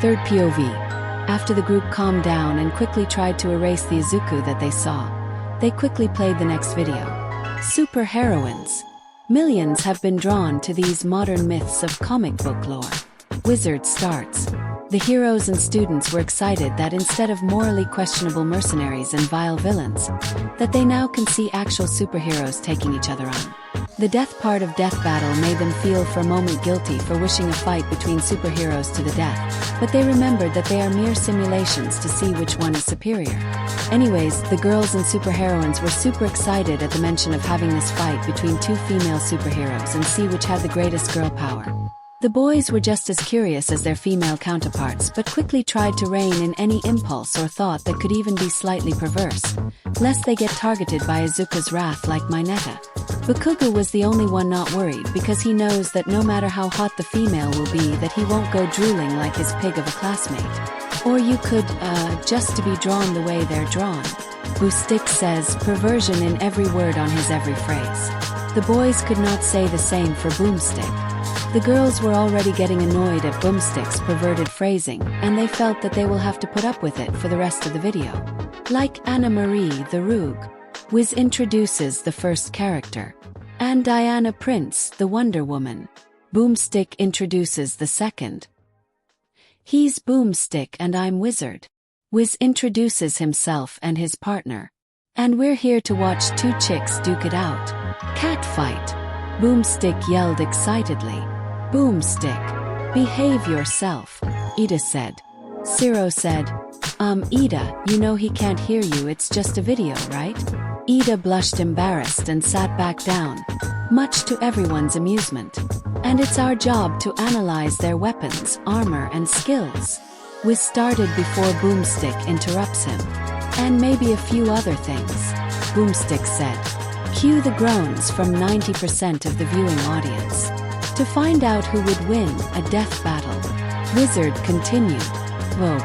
Third POV. After the group calmed down and quickly tried to erase the Izuku that they saw, they quickly played the next video. Super heroines. Millions have been drawn to these modern myths of comic book lore. Wizard starts. The heroes and students were excited that instead of morally questionable mercenaries and vile villains, that they now can see actual superheroes taking each other on. The death part of Death Battle made them feel for a moment guilty for wishing a fight between superheroes to the death, but they remembered that they are mere simulations to see which one is superior. Anyways, the girls and superheroines were super excited at the mention of having this fight between two female superheroes and see which had the greatest girl power. The boys were just as curious as their female counterparts but quickly tried to rein in any impulse or thought that could even be slightly perverse, lest they get targeted by Izuku's wrath like Mineta. Bakugo was the only one not worried because he knows that no matter how hot the female will be that he won't go drooling like his pig of a classmate. Or you could, just to be drawn the way they're drawn. Boomstick says perversion in every word on his every phrase. The boys could not say the same for Boomstick. The girls were already getting annoyed at Boomstick's perverted phrasing, and they felt that they will have to put up with it for the rest of the video. Like Anna Marie the Rogue, Wiz introduces the first character, and Diana Prince, the Wonder Woman. Boomstick introduces the second. He's Boomstick and I'm Wizard. Wiz introduces himself and his partner. And we're here to watch two chicks duke it out. Cat fight. Boomstick yelled excitedly. Boomstick, behave yourself, Ida said. Zero said, Ida, you know he can't hear you, it's just a video, right? Ida blushed embarrassed and sat back down, much to everyone's amusement. And it's our job to analyze their weapons, armor and skills. We started before Boomstick interrupts him. And maybe a few other things, Boomstick said. Cue the groans from 90% of the viewing audience. To find out who would win a death battle, Wizard continued. Whoa.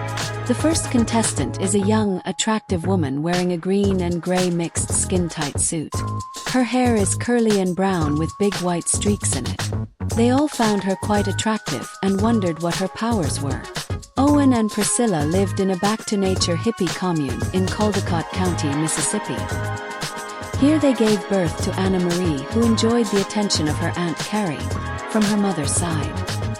The first contestant is a young, attractive woman wearing a green and gray mixed skin-tight suit. Her hair is curly and brown with big white streaks in it. They all found her quite attractive and wondered what her powers were. Owen and Priscilla lived in a back-to-nature hippie commune in Caldecott County, Mississippi. Here they gave birth to Anna Marie, who enjoyed the attention of her Aunt Carrie, from her mother's side.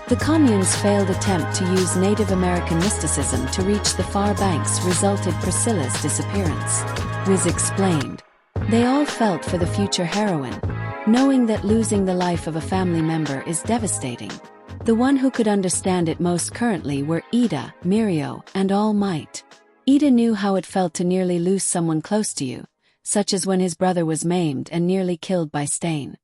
The commune's failed attempt to use Native American mysticism to reach the far banks resulted Priscilla's disappearance. Wiz explained. They all felt for the future heroine, knowing that losing the life of a family member is devastating. The one who could understand it most currently were Ida, Mirio, and All Might. Ida knew how it felt to nearly lose someone close to you, such as when his brother was maimed and nearly killed by Stain.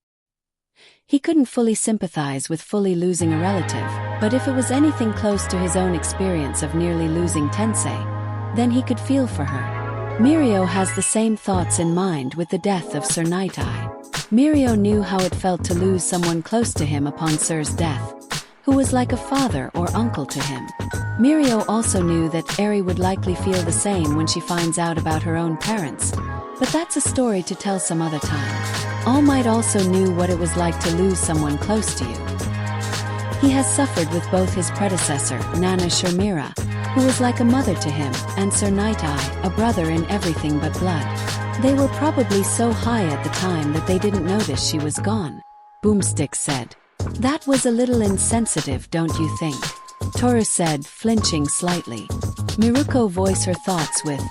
He couldn't fully sympathize with fully losing a relative, but if it was anything close to his own experience of nearly losing Tensei, then he could feel for her. Mirio has the same thoughts in mind with the death of Sir Night-Eye. Mirio knew how it felt to lose someone close to him upon Sir's death, who was like a father or uncle to him. Mirio also knew that Eri would likely feel the same when she finds out about her own parents, but that's a story to tell some other time. All Might also knew what it was like to lose someone close to you. He has suffered with both his predecessor, Nana Sharmira, who was like a mother to him, and Sir Night-Eye, a brother in everything but blood. They were probably so high at the time that they didn't notice she was gone. Boomstick said. That was a little insensitive, don't you think? Toru said, flinching slightly. Miruko voiced her thoughts with,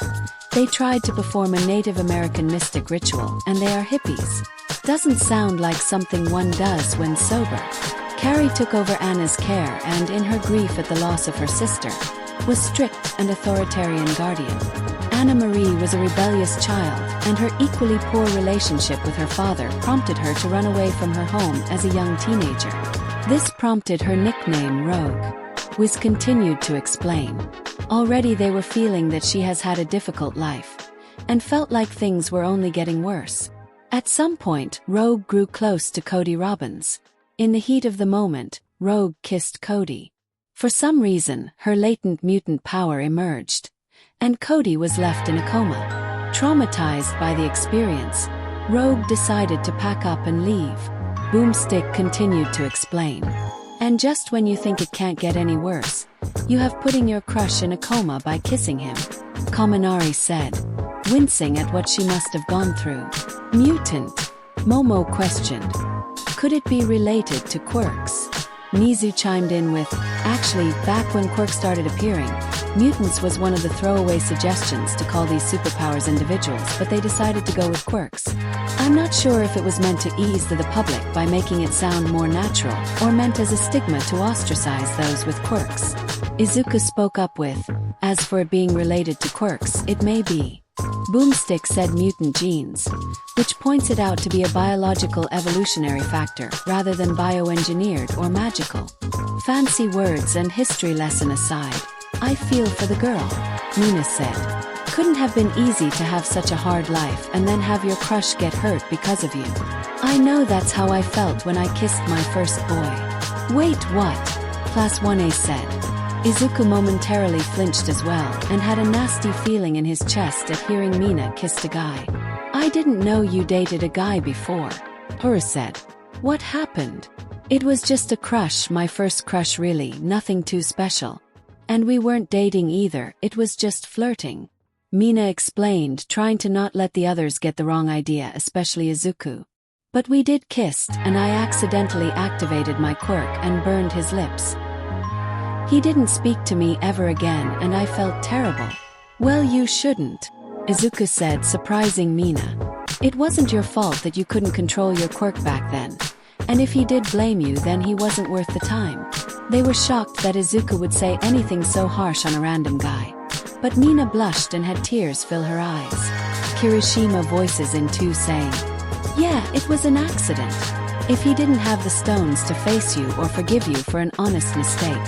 they tried to perform a Native American mystic ritual, and they are hippies. Doesn't sound like something one does when sober. Carrie took over Anna's care and, in her grief at the loss of her sister, was strict and authoritarian guardian. Anna Marie was a rebellious child, and her equally poor relationship with her father prompted her to run away from her home as a young teenager. This prompted her nickname Rogue. Wiz continued to explain. Already they were feeling that she has had a difficult life, and felt like things were only getting worse. At some point, Rogue grew close to Cody Robbins. In the heat of the moment, Rogue kissed Cody. For some reason, her latent mutant power emerged, and Cody was left in a coma. Traumatized by the experience, Rogue decided to pack up and leave. Boomstick continued to explain. And just when you think it can't get any worse, You have putting your crush in a coma by kissing him, Kaminari said, wincing at what she must have gone through. Mutant? Momo questioned. Could it be related to quirks? Nizu chimed in with, actually, back when quirks started appearing, mutants was one of the throwaway suggestions to call these superpowers individuals, but they decided to go with quirks. I'm not sure if it was meant to ease the public by making it sound more natural, or meant as a stigma to ostracize those with quirks. Izuku spoke up with, as for it being related to quirks, it may be. Boomstick said mutant genes, which points it out to be a biological evolutionary factor rather than bioengineered or magical. Fancy words and history lesson aside, I feel for the girl, Mina said. Couldn't have been easy to have such a hard life and then have your crush get hurt because of you. I know that's how I felt when I kissed my first boy. Wait, what? Class 1A said. Izuku momentarily flinched as well and had a nasty feeling in his chest at hearing Mina kissed a guy. I didn't know you dated a guy before, Hura said. What happened? It was just a crush, my first crush really, nothing too special. And we weren't dating either, it was just flirting. Mina explained, trying to not let the others get the wrong idea, especially Izuku. But we did kiss, and I accidentally activated my quirk and burned his lips. He didn't speak to me ever again and I felt terrible. Well, you shouldn't, Izuku said, surprising Mina. It wasn't your fault that you couldn't control your quirk back then. And if he did blame you, then he wasn't worth the time. They were shocked that Izuku would say anything so harsh on a random guy. But Mina blushed and had tears fill her eyes. Kirishima voices in two saying, yeah, it was an accident. If he didn't have the stones to face you or forgive you for an honest mistake,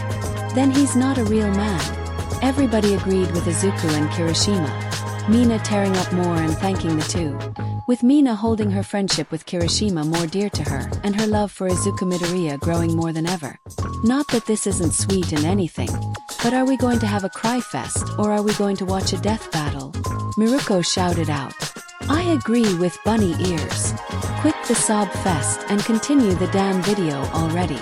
then he's not a real man. Everybody agreed with Izuku and Kirishima, Mina tearing up more and thanking the two, with Mina holding her friendship with Kirishima more dear to her and her love for Izuku Midoriya growing more than ever. Not that this isn't sweet in anything, but are we going to have a cry fest or are we going to watch a death battle? Miruko shouted out. I agree with bunny ears. Quit the sob fest and continue the damn video already.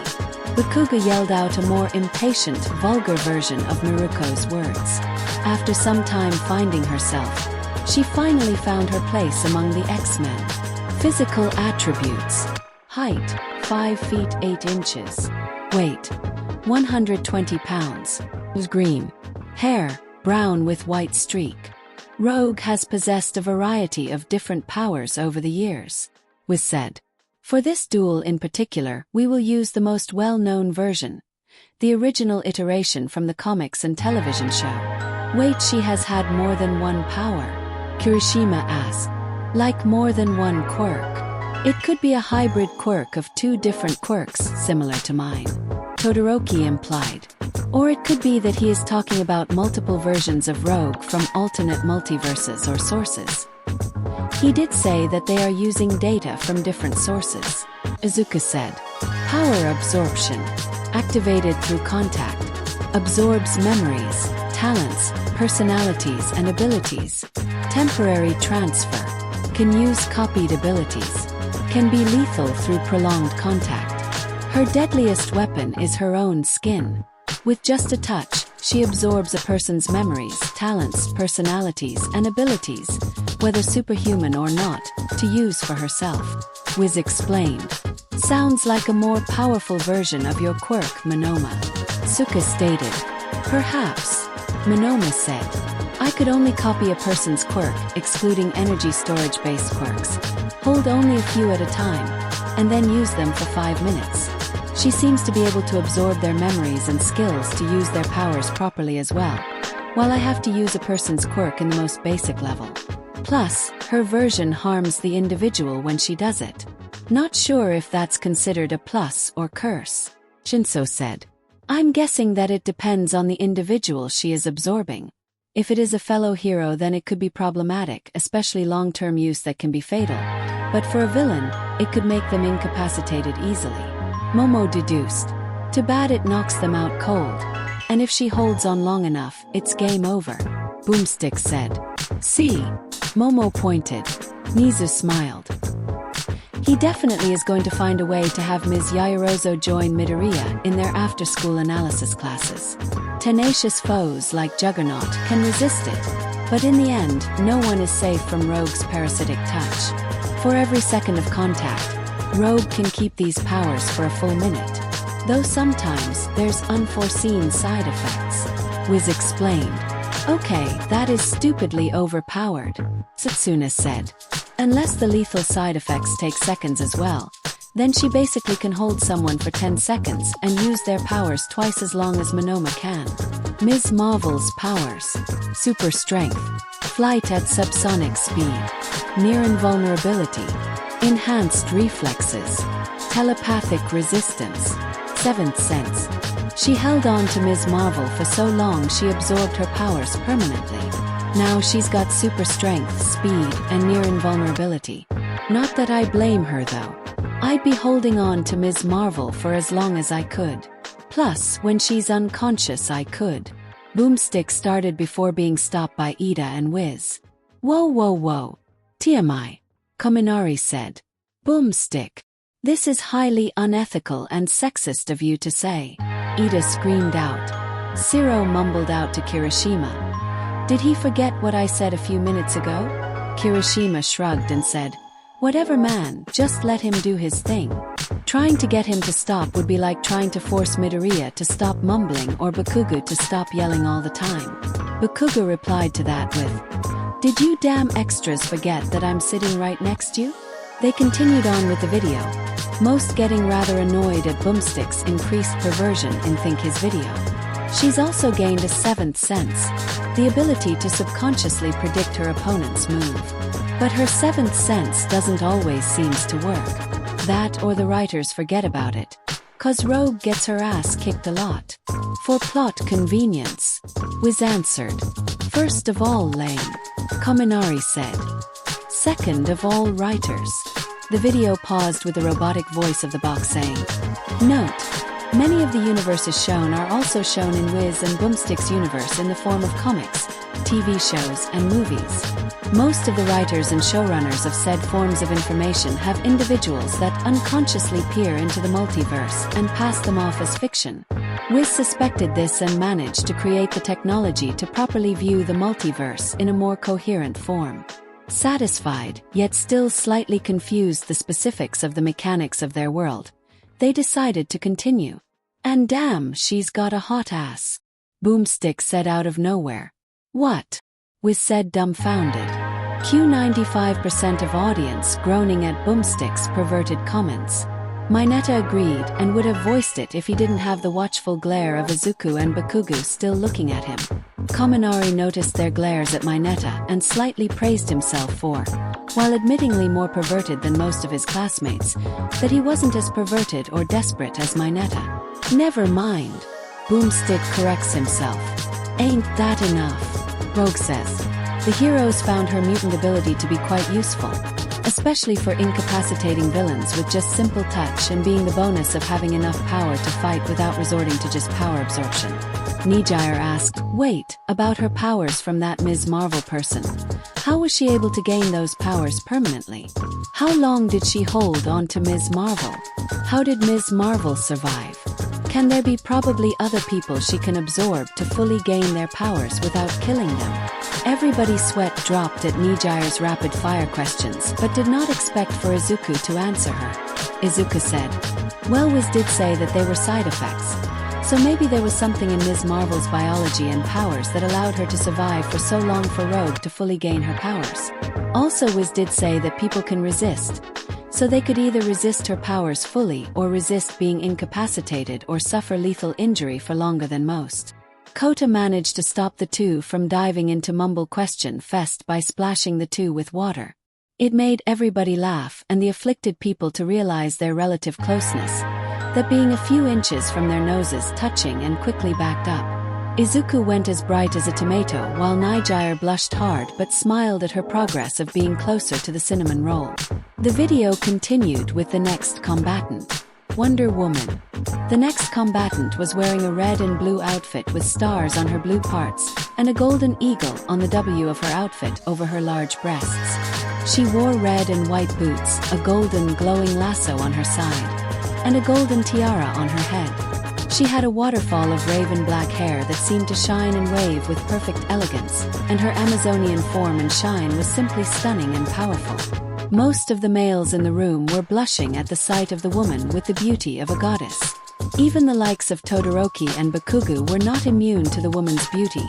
Bakuga yelled out a more impatient, vulgar version of Miruko's words. After some time finding herself, she finally found her place among the X-Men. Physical attributes. Height, 5 feet 8 inches. Weight, 120 pounds. Green. Hair, brown with white streak. Rogue has possessed a variety of different powers over the years, was said. For this duel in particular, we will use the most well-known version, the original iteration from the comics and television show. Wait, she has had more than one power? Kirishima asked. Like more than one quirk? It could be a hybrid quirk of two different quirks, similar to mine, Todoroki implied. Or it could be that he is talking about multiple versions of Rogue from alternate multiverses or sources. He did say that they are using data from different sources. Izuku said. Power absorption. Activated through contact. Absorbs memories, talents, personalities and abilities. Temporary transfer. Can use copied abilities. Can be lethal through prolonged contact. Her deadliest weapon is her own skin. With just a touch, she absorbs a person's memories, talents, personalities, and abilities, whether superhuman or not, to use for herself. Wiz explained. Sounds like a more powerful version of your quirk, Monoma. Suka stated. Perhaps. Monoma said. I could only copy a person's quirk, excluding energy storage-based quirks. Hold only a few at a time, and then use them for 5 minutes. She seems to be able to absorb their memories and skills to use their powers properly as well, while I have to use a person's quirk in the most basic level. Plus, her version harms the individual when she does it. Not sure if that's considered a plus or curse, Shinso said. I'm guessing that it depends on the individual she is absorbing. If it is a fellow hero, then it could be problematic, especially long-term use that can be fatal. But for a villain, it could make them incapacitated easily. Momo deduced. Too bad it knocks them out cold. And if she holds on long enough, it's game over, Boomstick said. See? Momo pointed. Nizu smiled. He definitely is going to find a way to have Ms. Yaoyorozu join Midoriya in their after-school analysis classes. Tenacious foes like Juggernaut can resist it, but in the end, no one is safe from Rogue's parasitic touch. For every second of contact, Rogue can keep these powers for a full minute, though sometimes there's unforeseen side effects. Wiz explained. Okay, that is stupidly overpowered, Satsuna said. Unless the lethal side effects take seconds as well, then she basically can hold someone for 10 seconds and use their powers twice as long as Monoma can. Ms. Marvel's powers: super strength, flight at subsonic speed, near invulnerability, enhanced reflexes, telepathic resistance, seventh sense. She held on to Ms. Marvel for so long she absorbed her powers permanently. Now she's got super strength, speed, and near invulnerability. Not that I blame her though. I'd be holding on to Ms. Marvel for as long as I could. Plus, when she's unconscious I could. Boomstick started before being stopped by Ida and Wiz. Whoa. TMI. Kaminari said. Boomstick. This is highly unethical and sexist of you to say. Ida screamed out. Zero mumbled out to Kirishima. Did he forget what I said a few minutes ago? Kirishima shrugged and said, whatever man, just let him do his thing. Trying to get him to stop would be like trying to force Midoriya to stop mumbling or Bakugo to stop yelling all the time. Bakugo replied to that with, did you damn extras forget that I'm sitting right next to you? They continued on with the video, most getting rather annoyed at Boomstick's increased perversion in Think His video. She's also gained a seventh sense, the ability to subconsciously predict her opponent's move. But her seventh sense doesn't always seems to work. That or the writers forget about it, 'cause Rogue gets her ass kicked a lot. For plot convenience, Wiz answered. First of all lame, Kaminari said. Second of all writers. The video paused with the robotic voice of the box saying, note, many of the universes shown are also shown in Wiz and Boomstick's universe in the form of comics, TV shows, and movies. Most of the writers and showrunners of said forms of information have individuals that unconsciously peer into the multiverse and pass them off as fiction. Wiz suspected this and managed to create the technology to properly view the multiverse in a more coherent form. Satisfied, yet still slightly confused the specifics of the mechanics of their world, they decided to continue. And damn, she's got a hot ass, Boomstick said out of nowhere. What? Wiz said dumbfounded. Q 95% of audience groaning at Boomstick's perverted comments. Mineta agreed and would have voiced it if he didn't have the watchful glare of Izuku and Bakugo still looking at him. Kaminari noticed their glares at Mineta and slightly praised himself for, while admittingly more perverted than most of his classmates, that he wasn't as perverted or desperate as Mineta. Never mind. Boomstick corrects himself. Ain't that enough? Rogue says. The heroes found her mutant ability to be quite useful, especially for incapacitating villains with just simple touch and being the bonus of having enough power to fight without resorting to just power absorption. Nijire asked, wait, about her powers from that Ms. Marvel person. How was she able to gain those powers permanently? How long did she hold on to Ms. Marvel? How did Ms. Marvel survive? Can there be probably other people she can absorb to fully gain their powers without killing them? Everybody's sweat dropped at Nijire's rapid-fire questions but did not expect for Izuku to answer her. Izuku said, well, Wiz did say that they were side effects. So maybe there was something in Ms. Marvel's biology and powers that allowed her to survive for so long for Rogue to fully gain her powers. Also, Wiz did say that people can resist. So they could either resist her powers fully or resist being incapacitated or suffer lethal injury for longer than most. Kota managed to stop the two from diving into mumble question fest by splashing the two with water. It made everybody laugh and the afflicted people to realize their relative closeness, that being a few inches from their noses touching and quickly backed up. Izuku went as bright as a tomato while Nijire blushed hard but smiled at her progress of being closer to the cinnamon roll. The video continued with the next combatant, Wonder Woman. The next combatant was wearing a red and blue outfit with stars on her blue parts and a golden eagle on the W of her outfit over her large breasts. She wore red and white boots, a golden glowing lasso on her side, and a golden tiara on her head. She had a waterfall of raven black hair that seemed to shine and wave with perfect elegance, and her Amazonian form and shine was simply stunning and powerful. Most of the males in the room were blushing at the sight of the woman with the beauty of a goddess. Even the likes of Todoroki and Bakugo were not immune to the woman's beauty,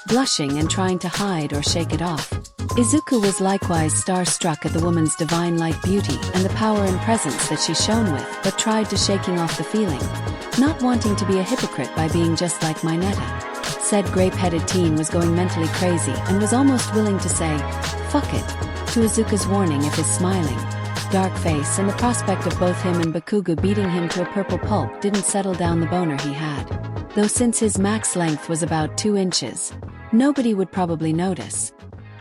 blushing and trying to hide or shake it off. Izuku was likewise starstruck at the woman's divine light beauty and the power and presence that she shone with, but tried to shaking off the feeling, not wanting to be a hypocrite by being just like Mineta. Said grape-headed teen was going mentally crazy and was almost willing to say, "Fuck it," to Izuku's warning of his smiling, dark face, and the prospect of both him and Bakugo beating him to a purple pulp didn't settle down the boner he had. Though since his max length was about 2 inches, nobody would probably notice.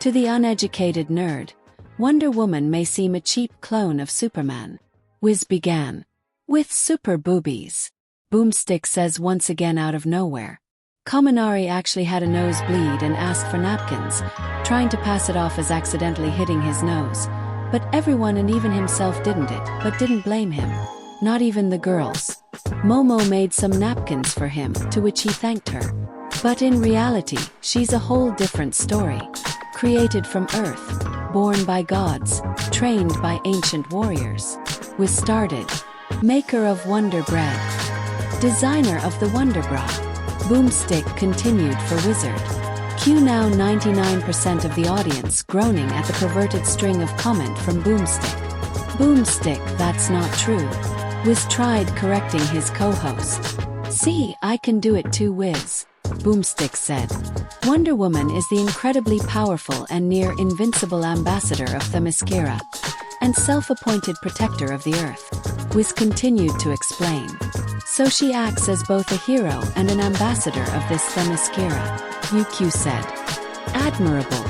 To the uneducated nerd, Wonder Woman may seem a cheap clone of Superman. Wiz began. With super boobies. Boomstick says once again out of nowhere. Kaminari actually had a nosebleed and asked for napkins, trying to pass it off as accidentally hitting his nose. But everyone and even himself didn't blame him. Not even the girls. Momo made some napkins for him, to which he thanked her. But in reality, she's a whole different story. Created from earth, born by gods, trained by ancient warriors. Was started. Maker of Wonder Bread. Designer of the Wonder Bra. Boomstick continued for Wizard. Cue now 99% of the audience groaning at the perverted string of comment from Boomstick. Boomstick, that's not true. Wiz tried correcting his co-host. See, I can do it too, Wiz. Boomstick said. Wonder Woman is the incredibly powerful and near invincible ambassador of Themyscira, and self-appointed protector of the Earth. Wiz continued to explain. So she acts as both a hero and an ambassador of this Themyscira, UQ said. Admirable.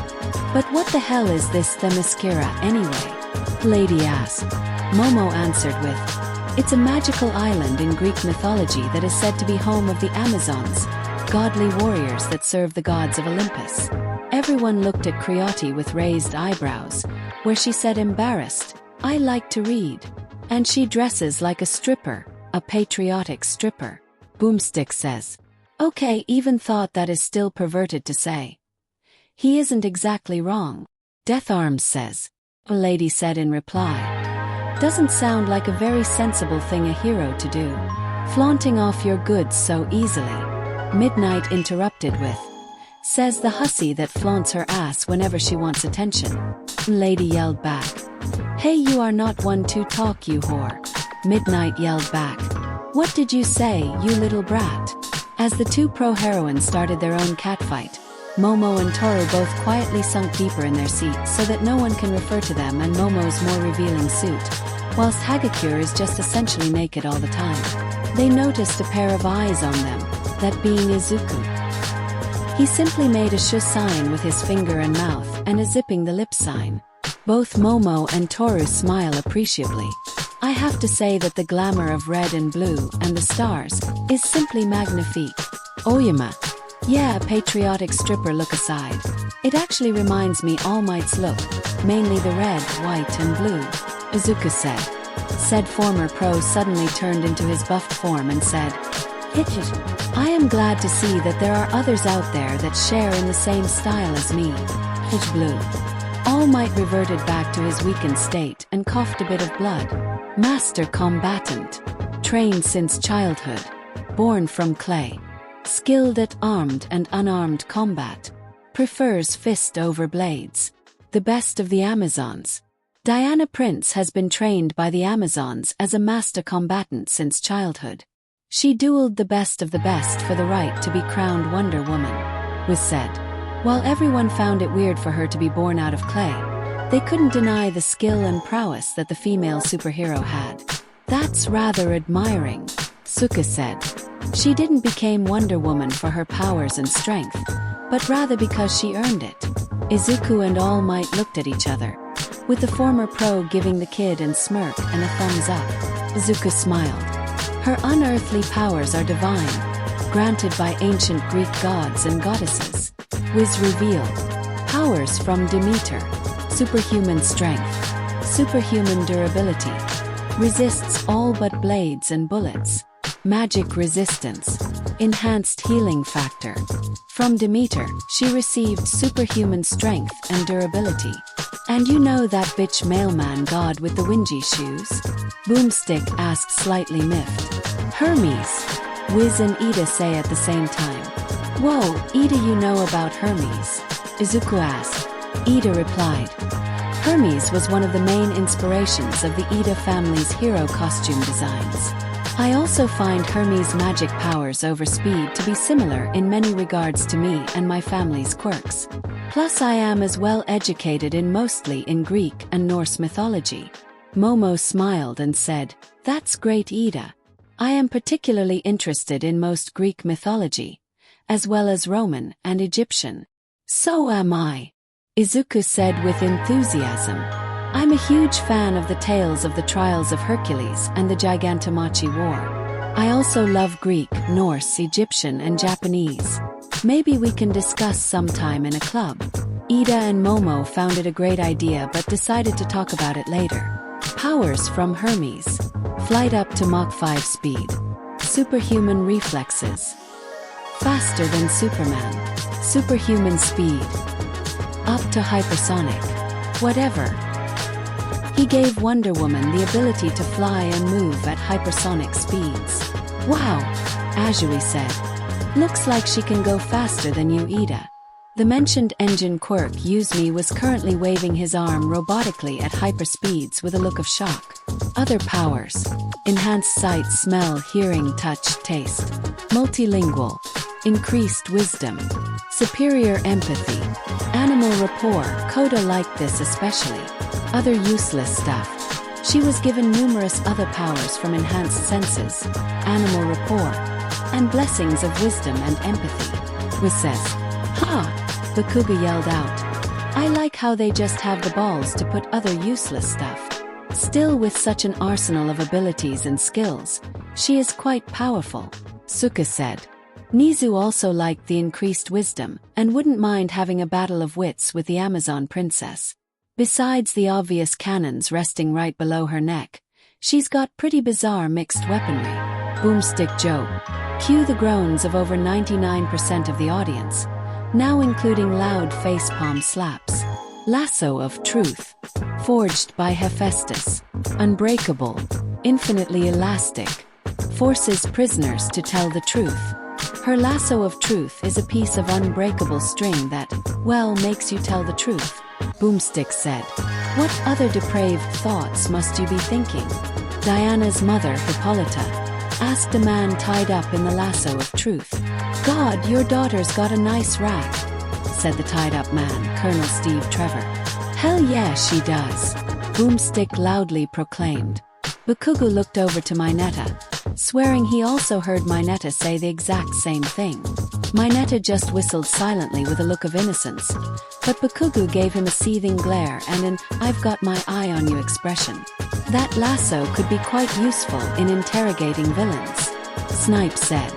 But what the hell is this Themyscira anyway? Lady asked. Momo answered with, it's a magical island in Greek mythology that is said to be home of the Amazons, godly warriors that serve the gods of Olympus. Everyone looked at Creati with raised eyebrows, where she said embarrassed, I like to read. And she dresses like a stripper, a patriotic stripper. Boomstick says. Okay, even thought that is still perverted to say. He isn't exactly wrong. Death Arms says. A lady said in reply. Doesn't sound like a very sensible thing a hero to do. Flaunting off your goods so easily. Midnight interrupted with. Says the hussy that flaunts her ass whenever she wants attention. Lady yelled back. Hey, you are not one to talk, you whore. Midnight yelled back. What did you say, you little brat? As the two pro-heroines started their own catfight, Momo and Toru both quietly sunk deeper in their seats so that no one can refer to them and Momo's more revealing suit, whilst Hagakure is just essentially naked all the time. They noticed a pair of eyes on them, that being Izuku. He simply made a shu sign with his finger and mouth and a zipping the lip sign. Both Momo and Toru smile appreciably. I have to say that the glamour of red and blue and the stars is simply magnifique. Oyama. Yeah, patriotic stripper look aside. It actually reminds me All Might's look, mainly the red, white and blue. Izuku said. Said former pro suddenly turned into his buffed form and said, Hitch. I am glad to see that there are others out there that share in the same style as me. Hitch blue. All Might reverted back to his weakened state and coughed a bit of blood. Master combatant. Trained since childhood. Born from clay. Skilled at armed and unarmed combat. Prefers fist over blades. The best of the Amazons. Diana Prince has been trained by the Amazons as a master combatant since childhood. She dueled the best of the best for the right to be crowned Wonder Woman, was said. While everyone found it weird for her to be born out of clay, they couldn't deny the skill and prowess that the female superhero had. That's rather admiring, Suka said. She didn't become Wonder Woman for her powers and strength, but rather because she earned it. Izuku and All Might looked at each other, with the former pro giving the kid and smirk and a thumbs up. Izuku smiled. Her unearthly powers are divine, granted by ancient Greek gods and goddesses. Wiz revealed. Powers from Demeter. superhuman strength, superhuman durability, resists all but blades and bullets, magic resistance, enhanced healing factor. From Demeter, she received superhuman strength and durability. And you know that bitch mailman god with the whingy shoes? Boomstick asked, slightly miffed. Hermes, Wiz and Ida say at the same time. Whoa, Ida, you know about Hermes? Izuku asked. Ida replied. Hermes was one of the main inspirations of the Ida family's hero costume designs. I also find Hermes' magic powers over speed to be similar in many regards to me and my family's quirks. Plus I am as well educated mostly in Greek and Norse mythology. Momo smiled and said, That's great, Ida. I am particularly interested in most Greek mythology, as well as Roman and Egyptian. So am I, Izuku said with enthusiasm. I'm a huge fan of the tales of the trials of Hercules and the Gigantomachie War. I also love Greek, Norse, Egyptian and Japanese. Maybe we can discuss sometime in a club. Ida and Momo found it a great idea but decided to talk about it later. Powers from Hermes. Flight up to Mach 5 speed. Superhuman reflexes. Faster than Superman. Superhuman speed. Up to hypersonic. Whatever. He gave Wonder Woman the ability to fly and move at hypersonic speeds. Wow, Azui said. Looks like she can go faster than you, Ida. The mentioned engine quirk Yuzumi was currently waving his arm robotically at hyperspeeds with a look of shock. Other powers. Enhanced sight, smell, hearing, touch, taste. Multilingual. Increased wisdom. Superior empathy. Animal rapport. Coda liked this especially. Other useless stuff. She was given numerous other powers from enhanced senses, animal rapport, and blessings of wisdom and empathy. Wiz says, Ha! Bakuga yelled out. I like how they just have the balls to put other useless stuff. Still, with such an arsenal of abilities and skills, she is quite powerful, Suka said. Nizu also liked the increased wisdom, and wouldn't mind having a battle of wits with the Amazon princess. Besides the obvious cannons resting right below her neck, she's got pretty bizarre mixed weaponry. Boomstick joke. Cue the groans of over 99% of the audience, now including loud facepalm slaps. Lasso of Truth. Forged by Hephaestus. Unbreakable. Infinitely elastic. Forces prisoners to tell the truth. Her lasso of truth is a piece of unbreakable string that, well, makes you tell the truth. Boomstick said. What other depraved thoughts must you be thinking? Diana's mother, Hippolyta, asked a man tied up in the lasso of truth. God, your daughter's got a nice rack, said the tied-up man, Colonel Steve Trevor. Hell yeah, she does, Boomstick loudly proclaimed. Bakugo looked over to Mineta, swearing he also heard Mineta say the exact same thing. Mineta just whistled silently with a look of innocence, but Bakugo gave him a seething glare and an "I've got my eye on you" expression. That lasso could be quite useful in interrogating villains, Snipe said.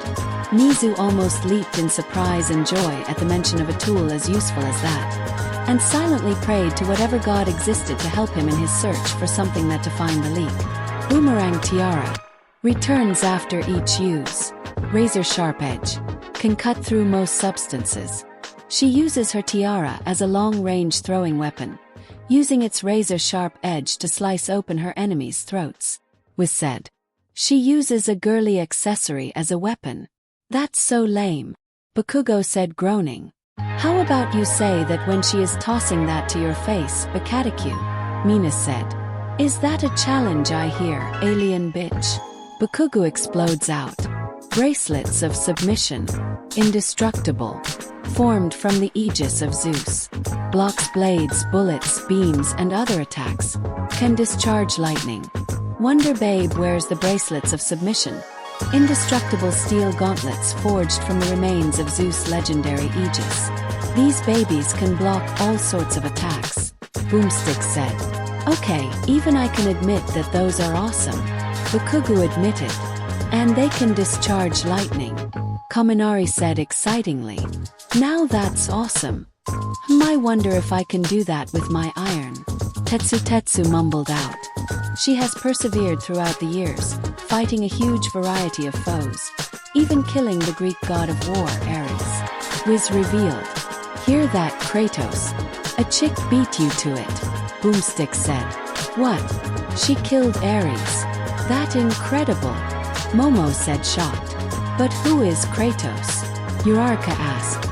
Nizu almost leaped in surprise and joy at the mention of a tool as useful as that, and silently prayed to whatever god existed to help him in his search for something that defined the leak. Boomerang Tiara. Returns after each use. Razor-sharp edge. Can cut through most substances. She uses her tiara as a long-range throwing weapon, using its razor-sharp edge to slice open her enemies' throats. Wiz said. She uses a girly accessory as a weapon. That's so lame, Bakugo said, groaning. How about you say that when she is tossing that to your face, Bakataku? Mina said. Is that a challenge I hear, alien bitch? Bakugo explodes out. Bracelets of submission. Indestructible. Formed from the aegis of Zeus. Blocks blades, bullets, beams, and other attacks. Can discharge lightning. Wonder Babe wears the bracelets of submission. Indestructible steel gauntlets forged from the remains of Zeus' legendary aegis. These babies can block all sorts of attacks, Boomstick said. Okay, even I can admit that those are awesome, Bakugo admitted. And they can discharge lightning, Kaminari said excitingly. Now that's awesome. I wonder if I can do that with my iron. Tetsu mumbled out. She has persevered throughout the years, fighting a huge variety of foes, even killing the Greek god of war, Ares. Wiz revealed. Hear that, Kratos? A chick beat you to it, Boomstick said. What? She killed Ares. That incredible, Momo said shocked. But who is Kratos? Urarka asked.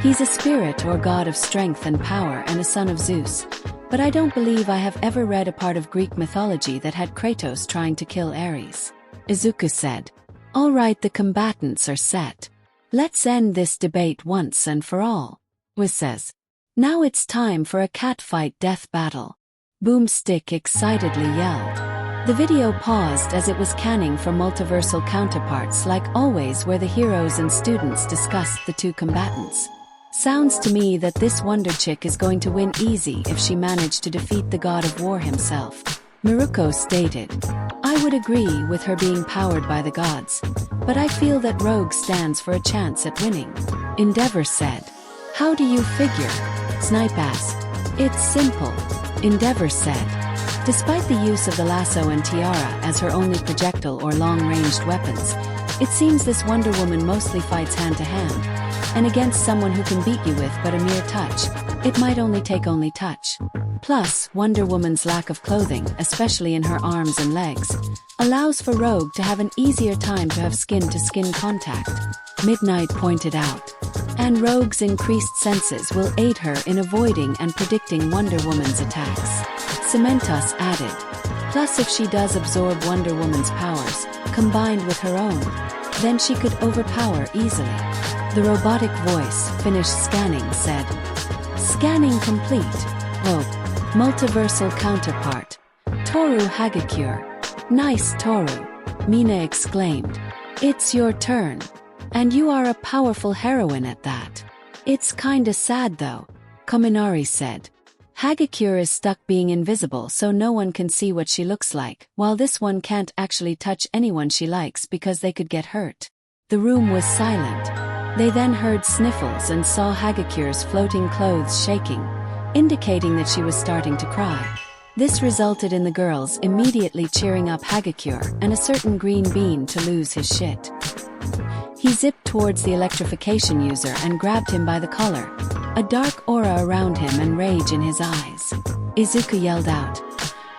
He's a spirit or god of strength and power and a son of Zeus. But I don't believe I have ever read a part of Greek mythology that had Kratos trying to kill Ares. Izuku said. All right, the combatants are set. Let's end this debate once and for all. Wiz says. Now it's time for a catfight death battle. Boomstick excitedly yelled. The video paused as it was canning for multiversal counterparts like always where the heroes and students discussed the two combatants. Sounds to me that this wonder chick is going to win easy if she managed to defeat the god of war himself. Miruko stated. I would agree with her being powered by the gods, but I feel that Rogue stands for a chance at winning. Endeavor said. How do you figure? Snipe asked. It's simple, Endeavor said. Despite the use of the lasso and tiara as her only projectile or long-ranged weapons, it seems this Wonder Woman mostly fights hand-to-hand, and against someone who can beat you with but a mere touch, it might only take touch. Plus, Wonder Woman's lack of clothing, especially in her arms and legs, allows for Rogue to have an easier time to have skin-to-skin contact, Midnight pointed out. And Rogue's increased senses will aid her in avoiding and predicting Wonder Woman's attacks. Cementos added. Plus if she does absorb Wonder Woman's powers, combined with her own, then she could overpower easily. The robotic voice, finished scanning, said. Scanning complete. Oh, multiversal counterpart. Toru Hagakure. Nice, Toru. Mina exclaimed. It's your turn. And you are a powerful heroine at that. It's kinda sad though, Kaminari said. Hagakure is stuck being invisible so no one can see what she looks like, while this one can't actually touch anyone she likes because they could get hurt. The room was silent. They then heard sniffles and saw Hagakure's floating clothes shaking, indicating that she was starting to cry. This resulted in the girls immediately cheering up Hagakure and a certain green bean to lose his shit. He zipped towards the electrification user and grabbed him by the collar, a dark aura around him and rage in his eyes. Izuku yelled out,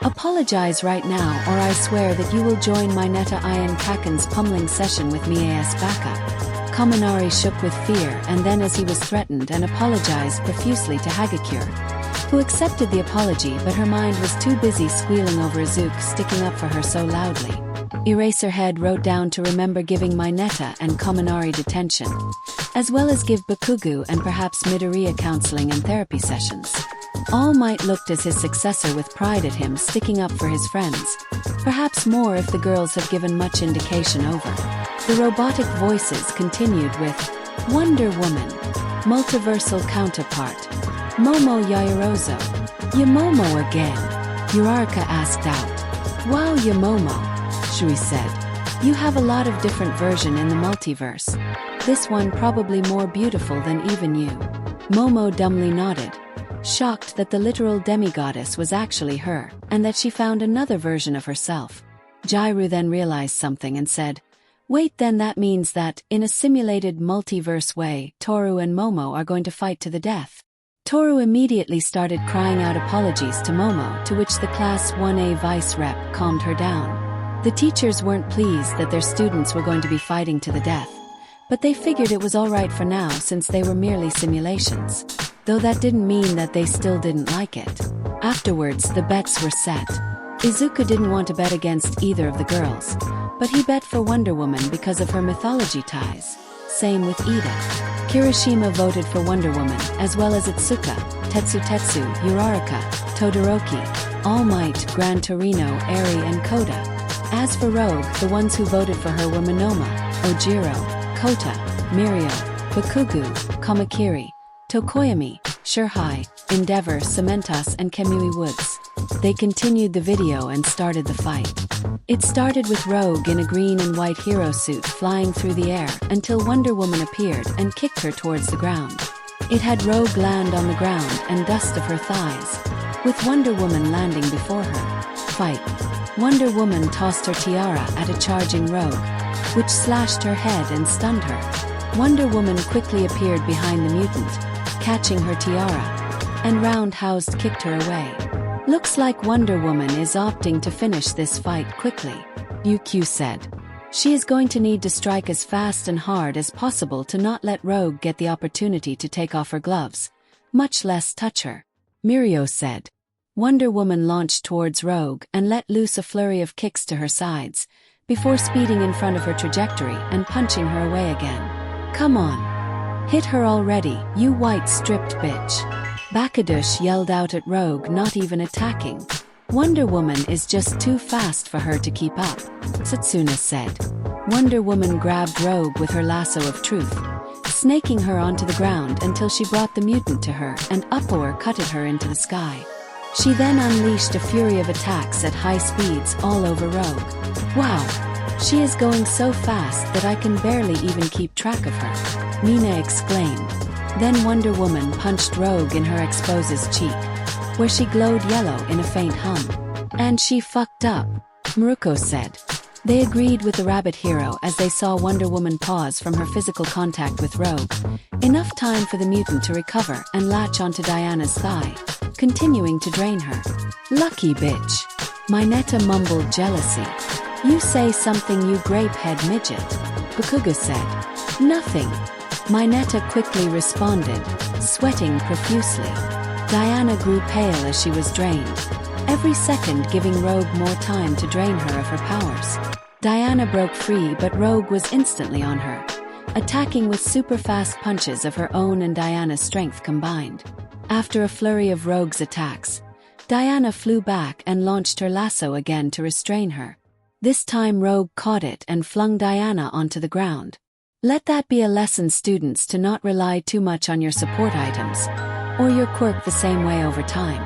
Apologize right now or I swear that you will join my Neta Ian Kaken's pummeling session with me as backup. Kaminari shook with fear and then as he was threatened and apologized profusely to Hagakure, who accepted the apology but her mind was too busy squealing over Izuku sticking up for her so loudly. Eraserhead wrote down to remember giving Mineta and Kaminari detention, as well as give Bakugu and perhaps Midoriya counseling and therapy sessions. All Might looked as his successor with pride at him sticking up for his friends, perhaps more if the girls have given much indication over. The robotic voices continued with, Wonder Woman, multiversal counterpart, Momo Yaoyorozu. Yamomo again, Urarka asked out. Wow, Yamomo, Shui said. You have a lot of different version in the multiverse. This one probably more beautiful than even you. Momo dumbly nodded, shocked that the literal demigoddess was actually her, and that she found another version of herself. Jairu then realized something and said, Wait, then that means that, in a simulated multiverse way, Toru and Momo are going to fight to the death. Toru immediately started crying out apologies to Momo, to which the Class 1A vice rep calmed her down. The teachers weren't pleased that their students were going to be fighting to the death, but they figured it was alright for now since they were merely simulations, though that didn't mean that they still didn't like it. Afterwards, the bets were set. Izuku didn't want to bet against either of the girls, but he bet for Wonder Woman because of her mythology ties. Same with Ida. Kirishima voted for Wonder Woman, as well as Itsuka, Tetsu, Uraraka, Todoroki, All Might, Gran Torino, Eri and Koda. As for Rogue, the ones who voted for her were Monoma, Ojiro, Kota, Mirio, Bakugu, Kamakiri, Tokoyami, Shurhai, Endeavor, Cementos and Kemui Woods. They continued the video and started the fight. It started with Rogue in a green and white hero suit flying through the air until Wonder Woman appeared and kicked her towards the ground. It had Rogue land on the ground and dust of her thighs, with Wonder Woman landing before her. Fight. Wonder Woman tossed her tiara at a charging Rogue, which slashed her head and stunned her. Wonder Woman quickly appeared behind the mutant, catching her tiara, and roundhouse kicked her away. Looks like Wonder Woman is opting to finish this fight quickly, UQ said. She is going to need to strike as fast and hard as possible to not let Rogue get the opportunity to take off her gloves, much less touch her, Mirio said. Wonder Woman launched towards Rogue and let loose a flurry of kicks to her sides, before speeding in front of her trajectory and punching her away again. Come on. Hit her already, you white stripped bitch. Bakadush yelled out at Rogue, not even attacking. Wonder Woman is just too fast for her to keep up, Satsuna said. Wonder Woman grabbed Rogue with her lasso of truth, snaking her onto the ground until she brought the mutant to her and uppercutted her into the sky. She then unleashed a fury of attacks at high speeds all over Rogue. Wow, she is going so fast that I can barely even keep track of her, Mina exclaimed. Then Wonder Woman punched Rogue in her exposes cheek, where she glowed yellow in a faint hum. And she fucked up, Maruko said. They agreed with the rabbit hero as they saw Wonder Woman pause from her physical contact with Rogue, enough time for the mutant to recover and latch onto Diana's thigh, continuing to drain her. Lucky bitch. Mineta mumbled jealousy. You say something, you grape-head midget, Bakuga said. Nothing. Mineta quickly responded, sweating profusely. Diana grew pale as she was drained, every second giving Rogue more time to drain her of her powers. Diana broke free, but Rogue was instantly on her, attacking with super fast punches of her own and Diana's strength combined. After a flurry of Rogue's attacks, Diana flew back and launched her lasso again to restrain her. This time Rogue caught it and flung Diana onto the ground. Let that be a lesson, students, to not rely too much on your support items, or your quirk the same way over time.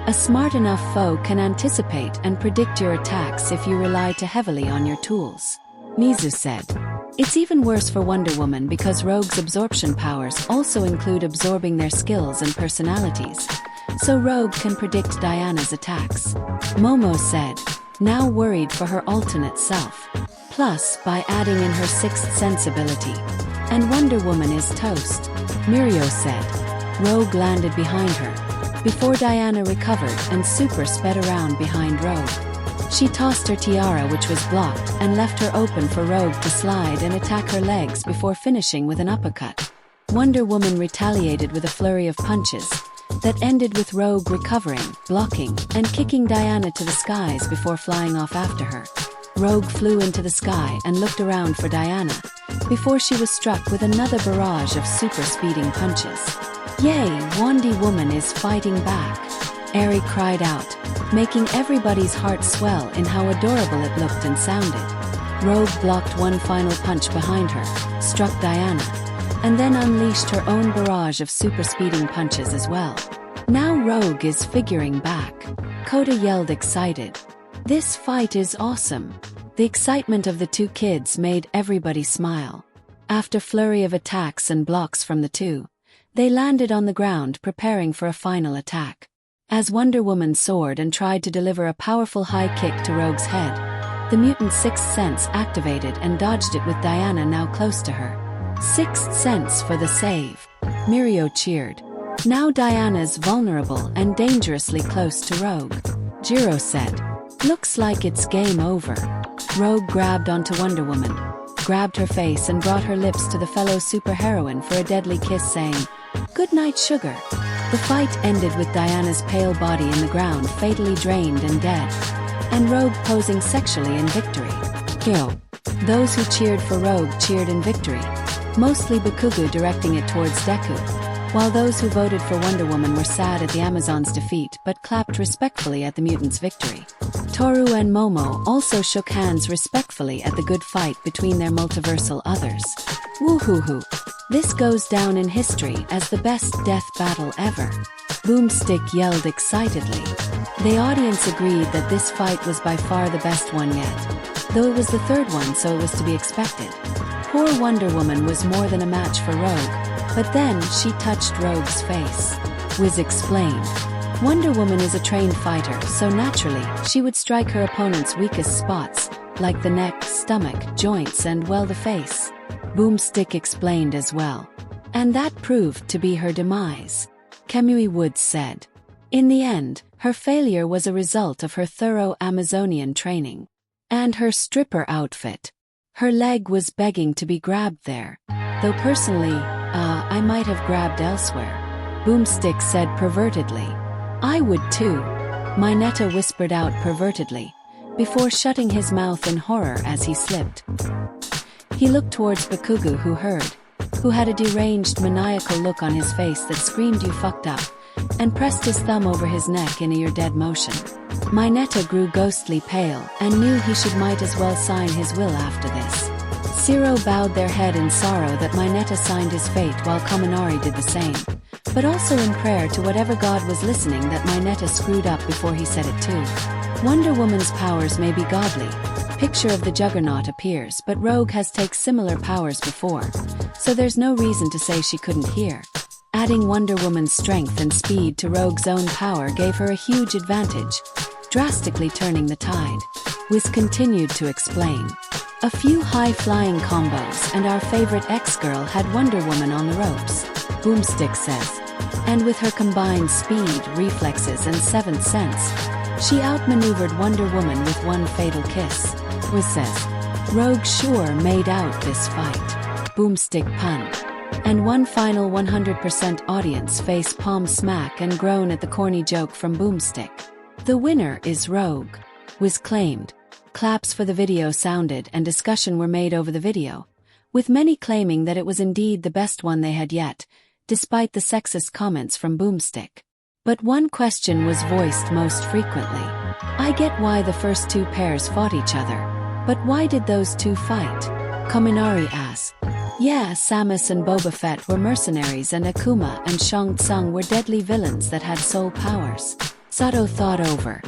A smart enough foe can anticipate and predict your attacks if you rely too heavily on your tools, Mizu said. It's even worse for Wonder Woman because Rogue's absorption powers also include absorbing their skills and personalities, so Rogue can predict Diana's attacks, Momo said, now worried for her alternate self. Plus, by adding in her sixth sense ability, and Wonder Woman is toast, Mirio said. Rogue landed behind her, before Diana recovered and super sped around behind Rogue. She tossed her tiara, which was blocked, and left her open for Rogue to slide and attack her legs before finishing with an uppercut. Wonder Woman retaliated with a flurry of punches that ended with Rogue recovering, blocking, and kicking Diana to the skies before flying off after her. Rogue flew into the sky and looked around for Diana, before she was struck with another barrage of super speeding punches. Yay, Wonder Woman is fighting back, Eri cried out, making everybody's heart swell in how adorable it looked and sounded. Rogue blocked one final punch behind her, struck Diana, and then unleashed her own barrage of super speeding punches as well. Now Rogue is figuring back, Coda yelled excited. This fight is awesome. The excitement of the two kids made everybody smile. After a flurry of attacks and blocks from the two, they landed on the ground preparing for a final attack. As Wonder Woman soared and tried to deliver a powerful high kick to Rogue's head, the mutant's sixth sense activated and dodged it with Diana now close to her. Sixth sense for the save, Mirio cheered. Now Diana's vulnerable and dangerously close to Rogue, Jiro said. Looks like it's game over. Rogue grabbed onto Wonder Woman, grabbed her face and brought her lips to the fellow superheroine for a deadly kiss, saying, "Good night, sugar." The fight ended with Diana's pale body in the ground fatally drained and dead, and Rogue posing sexually in victory. Kill. Those who cheered for Rogue cheered in victory, mostly Bakugo directing it towards Deku, while those who voted for Wonder Woman were sad at the Amazon's defeat but clapped respectfully at the mutant's victory. Toru and Momo also shook hands respectfully at the good fight between their multiversal others. Woohoo! This goes down in history as the best death battle ever, Boomstick yelled excitedly. The audience agreed that this fight was by far the best one yet, though it was the third one, so it was to be expected. Poor Wonder Woman was more than a match for Rogue, But then she touched Rogue's face. Wiz explained. Wonder Woman is a trained fighter, so naturally, she would strike her opponent's weakest spots, like the neck, stomach, joints and well the face. Boomstick explained as well. And that proved to be her demise. Kamui Woods said. In the end, her failure was a result of her thorough Amazonian training. And her stripper outfit. Her leg was begging to be grabbed there. Though personally, I might have grabbed elsewhere. Boomstick said pervertedly. I would too. Mineta whispered out pervertedly, before shutting his mouth in horror as he slipped. He looked towards Bakugo who had a deranged maniacal look on his face that screamed you fucked up, and pressed his thumb over his neck in a you're dead motion. Mineta grew ghostly pale and knew he might as well sign his will after this. Zero bowed their head in sorrow that Mineta signed his fate while Kaminari did the same, but also in prayer to whatever god was listening that Mineta screwed up before he said it too. Wonder Woman's powers may be godly. Picture of the Juggernaut appears, but Rogue has taken similar powers before, so there's no reason to say she couldn't hear. Adding Wonder Woman's strength and speed to Rogue's own power gave her a huge advantage, drastically turning the tide. Wiz continued to explain. A few high-flying combos and our favorite ex-girl had Wonder Woman on the ropes, Boomstick says. And with her combined speed, reflexes and seventh sense, she outmaneuvered Wonder Woman with one fatal kiss. Wiz says. Rogue sure made out this fight. Boomstick punned. And one final 100% audience face palm smack and groan at the corny joke from Boomstick. The winner is Rogue, Wiz claimed. Claps for the video sounded and discussion were made over the video, with many claiming that it was indeed the best one they had yet, despite the sexist comments from Boomstick. But one question was voiced most frequently. I get why the first two pairs fought each other, but why did those two fight? Kaminari asked. Yeah, Samus and Boba Fett were mercenaries and Akuma and Shang Tsung were deadly villains that had soul powers. Sato thought over.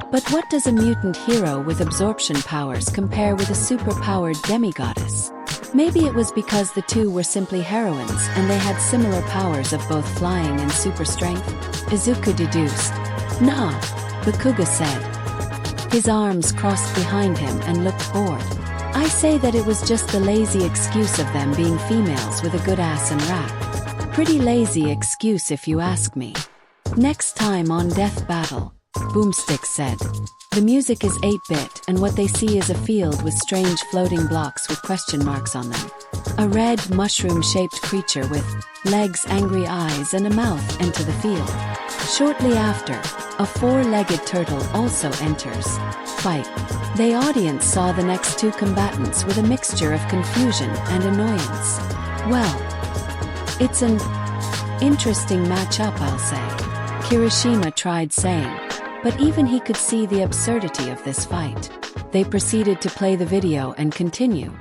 But what does a mutant hero with absorption powers compare with a super-powered demigoddess? Maybe it was because the two were simply heroines and they had similar powers of both flying and super strength? Izuku deduced. Nah, Bakugo said. His arms crossed behind him and looked bored. I say that it was just the lazy excuse of them being females with a good ass and rack. Pretty lazy excuse if you ask me. Next time on Death Battle, Boomstick said. The music is 8-bit and what they see is a field with strange floating blocks with question marks on them. A red mushroom-shaped creature with legs, angry eyes and a mouth enter the field. Shortly after, a 4-legged turtle also enters. Fight. The audience saw the next two combatants with a mixture of confusion and annoyance. Well, it's an interesting matchup, I'll say. Kirishima tried saying, but even he could see the absurdity of this fight. They proceeded to play the video and continue.